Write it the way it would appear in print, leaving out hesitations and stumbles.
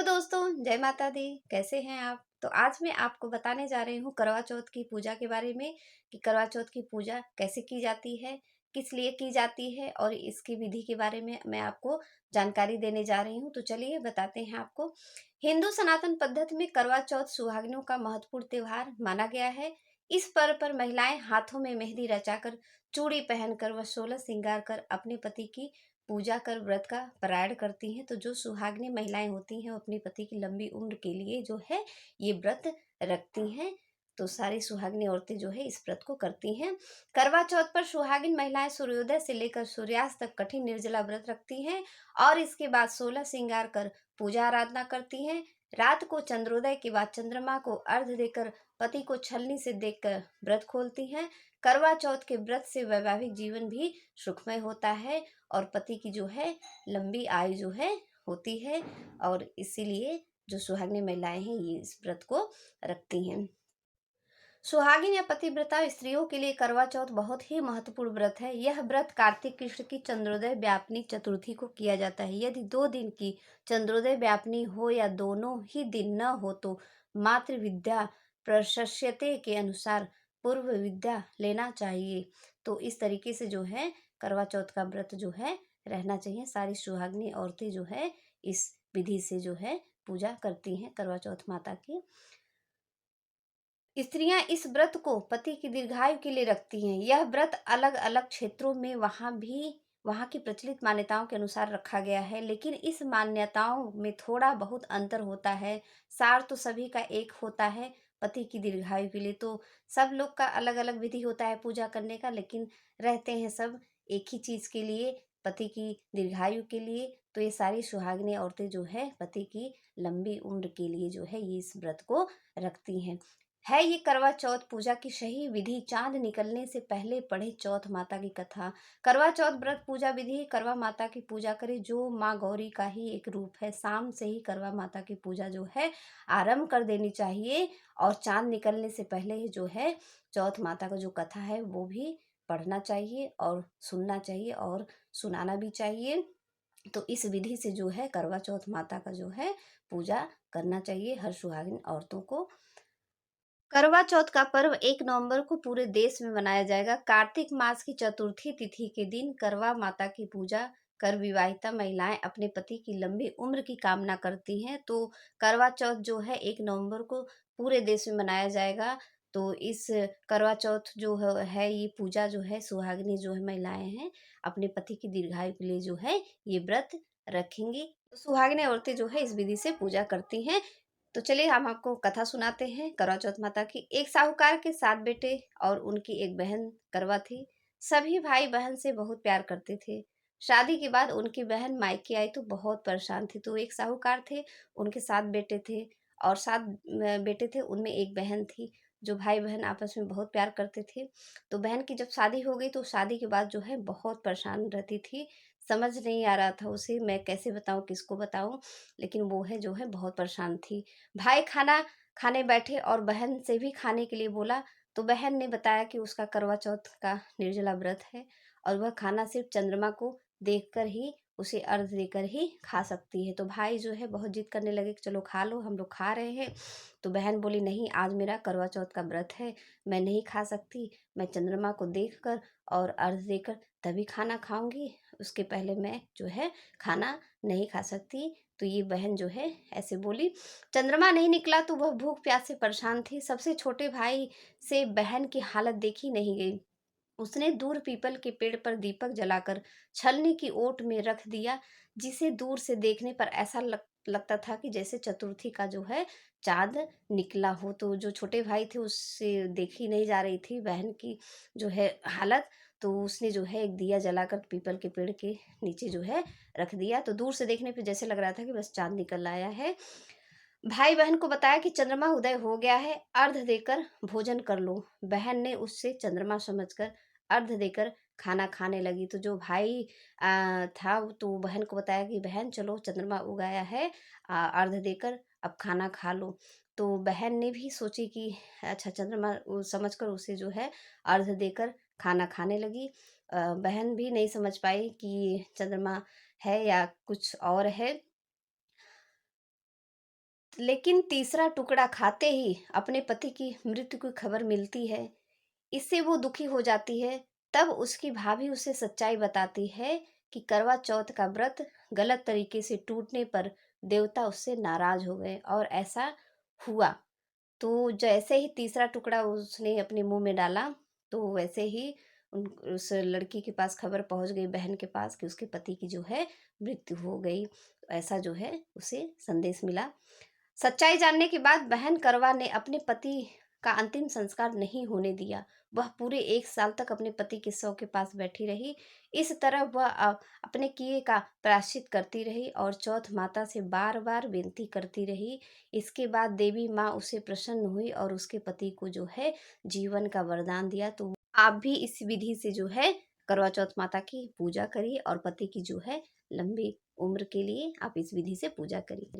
Hello दोस्तों, जय माता दी। कैसे हैं आप? तो आज मैं आपको बताने जा रही हूँ करवा चौथ की पूजा के बारे में कि करवा चौथ की पूजा कैसे की जाती है, किस लिए की जाती है और इसकी विधि के बारे में मैं आपको जानकारी देने जा रही हूँ। तो चलिए बताते हैं आपको। हिंदू सनातन पद्धति में करवा चौथ सुहागिनों का महत्वपूर्ण त्योहार माना गया है। इस पर्व पर महिलाएं हाथों में मेहंदी रचाकर, चूड़ी पहनकर व 16 श्रृंगार कर अपने पति की पूजा कर व्रत का पारायण करती हैं। तो जो सुहागिनी महिलाएं होती हैं वो अपने पति की लंबी उम्र के लिए जो है ये व्रत रखती हैं। तो सारी सुहागिनी औरतें जो है इस व्रत को करती हैं। करवा चौथ पर सुहागिन महिलाएं सूर्योदय से लेकर सूर्यास्त तक कठिन निर्जला व्रत रखती हैं और इसके बाद 16 श्रृंगार कर पूजा आराधना करती हैं। रात को चंद्रोदय के बाद चंद्रमा को अर्घ देकर पति को छलनी से देखकर व्रत खोलती हैं। करवा चौथ के व्रत से वैवाहिक जीवन भी सुखमय होता है और पति की जो है लंबी आयु जो है होती है। और इसीलिए जो सुहागिनी महिलाएं हैं ये इस व्रत को रखती हैं। सुहागिन या पतिव्रता स्त्रियों के लिए करवा चौथ बहुत ही महत्वपूर्ण व्रत है। यह व्रत कार्तिक कृष्ण की चंद्रोदय व्यापनी चतुर्थी को किया जाता है। यदि 2 दिन की चंद्रोदय व्यापनी हो या दोनों ही दिन न हो तो मातृ विद्या प्रशस्यते के अनुसार पूर्व विद्या लेना चाहिए। तो इस तरीके से जो है करवा चौथ का व्रत जो है रहना चाहिए। सारी सुहागिनी औरतें जो है इस विधि से जो है पूजा करती हैं करवा चौथ माता की। स्त्रियां इस व्रत को पति की दीर्घायु के लिए रखती हैं। यह व्रत अलग अलग क्षेत्रों में वहाँ की प्रचलित मान्यताओं के अनुसार रखा गया है, लेकिन इस मान्यताओं में थोड़ा बहुत अंतर होता है। सार तो सभी का एक होता है। पति की दीर्घायु के लिए तो सब लोग का अलग अलग विधि होता है पूजा करने का, लेकिन रहते हैं सब एक ही चीज के लिए, पति की दीर्घायु के लिए। तो ये सारी सुहागिनी औरतें जो है पति की लंबी उम्र के लिए जो है ये इस व्रत को रखती हैं। है ये करवा चौथ पूजा की सही विधि। चांद निकलने से पहले पढ़े चौथ माता की कथा। करवा चौथ व्रत पूजा विधि। करवा माता की पूजा करे जो माँ गौरी का ही एक रूप है। शाम से ही करवा माता की पूजा जो है आरंभ कर देनी चाहिए और चांद निकलने से पहले ही जो है चौथ माता का जो कथा है वो भी पढ़ना चाहिए और सुनना चाहिए और सुनाना भी चाहिए। तो इस विधि से जो है करवा चौथ माता का जो है पूजा करना चाहिए हर सुहागिन औरतों को। करवा चौथ का पर्व 1 नवंबर को पूरे देश में मनाया जाएगा। कार्तिक मास की चतुर्थी तिथि के दिन करवा माता की पूजा कर विवाहिता महिलाएं अपने पति की लंबी उम्र की कामना करती हैं। तो करवा चौथ जो है 1 नवंबर को पूरे देश में मनाया जाएगा। तो इस करवा चौथ जो है ये पूजा जो है सुहागिनी जो है महिलाएं हैं अपने पति की दीर्घायु के लिए जो है ये व्रत रखेंगी। तो सुहागिनी औरतें जो है इस विधि से पूजा करती हैं। तो चलिए हम आपको कथा सुनाते हैं करवा चौथ माता की। एक साहूकार के 7 बेटे और उनकी एक बहन करवा थी। सभी भाई बहन से बहुत प्यार करते थे। शादी के बाद उनकी बहन मायके आई तो बहुत परेशान थी। तो एक साहूकार थे, उनके 7 बेटे थे और 7 बेटे थे, उनमें एक बहन थी। जो भाई बहन आपस में बहुत प्यार करते थे। तो बहन की जब शादी हो गई तो शादी के बाद जो है बहुत परेशान रहती थी। समझ नहीं आ रहा था उसे मैं कैसे बताऊं, किसको बताऊं, लेकिन वो है जो है बहुत परेशान थी। भाई खाना खाने बैठे और बहन से भी खाने के लिए बोला। तो बहन ने बताया कि उसका करवा चौथ का निर्जला व्रत है और वह खाना सिर्फ चंद्रमा को देखकर ही, उसे अर्घ देकर ही खा सकती है। तो भाई जो है बहुत जिद करने लगे कि चलो खा लो, हम लोग खा रहे हैं। तो बहन बोली नहीं, आज मेरा करवा चौथ का व्रत है, मैं नहीं खा सकती। मैं चंद्रमा को देखकर और अर्घ देकर तभी खाना खाऊंगी, उसके पहले मैं जो है खाना नहीं खा सकती। तो ये बहन जो है ऐसे बोली। चंद्रमा नहीं निकला तो वह भूख प्यास से परेशान थी। सबसे छोटे भाई से बहन की हालत देखी नहीं गई। उसने दूर पीपल के पेड़ पर दीपक जलाकर छलनी की ओट में रख दिया, जिसे दूर से देखने पर ऐसा लगता था कि जैसे चतुर्थी का जो है चांद निकला हो। तो जो छोटे भाई थे उससे देखी नहीं जा रही थी बहन की जो है हालत। तो उसने जो है एक दिया जलाकर पीपल के पेड़ के नीचे जो है रख दिया। तो दूर से देखने पे जैसे लग रहा था कि बस चांद निकल आया है। भाई बहन को बताया कि चंद्रमा उदय हो गया है, अर्घ देकर भोजन कर लो। बहन ने उससे चंद्रमा समझकर अर्घ देकर खाना खाने लगी। तो जो भाई था तो बहन को बताया कि बहन चलो चंद्रमा उगाया है, अर्घ देकर अब खाना खा लो। तो बहन ने भी सोची कि अच्छा चंद्रमा समझकर उसे जो है अर्घ देकर खाना खाने लगी। बहन भी नहीं समझ पाई कि चंद्रमा है या कुछ और है। लेकिन तीसरा टुकड़ा खाते ही अपने पति की मृत्यु की खबर मिलती है। इससे वो दुखी हो जाती है। तब उसकी भाभी उसे सच्चाई बताती है कि करवा चौथ का व्रत गलत तरीके से टूटने पर देवता उससे नाराज हो गए और ऐसा हुआ। तो जैसे ही तीसरा टुकड़ा उसने अपने मुंह में डाला, तो वैसे ही उस लड़की के पास खबर पहुंच गई, बहन के पास, कि उसके पति की जो है मृत्यु हो गई। ऐसा जो है उसे संदेश मिला। सच्चाई जानने के बाद बहन करवा ने अपने पति का अंतिम संस्कार नहीं होने दिया। वह पूरे 1 साल तक अपने पति के शव के पास बैठी रही। इस तरह वह अपने किए का प्रायश्चित करती रही और चौथ माता से बार बार विनती करती रही। इसके बाद देवी माँ उसे प्रसन्न हुई और उसके पति को जो है जीवन का वरदान दिया। तो आप भी इस विधि से जो है करवा चौथ माता की पूजा करिए और पति की जो है लंबी उम्र के लिए आप इस विधि से पूजा करिए।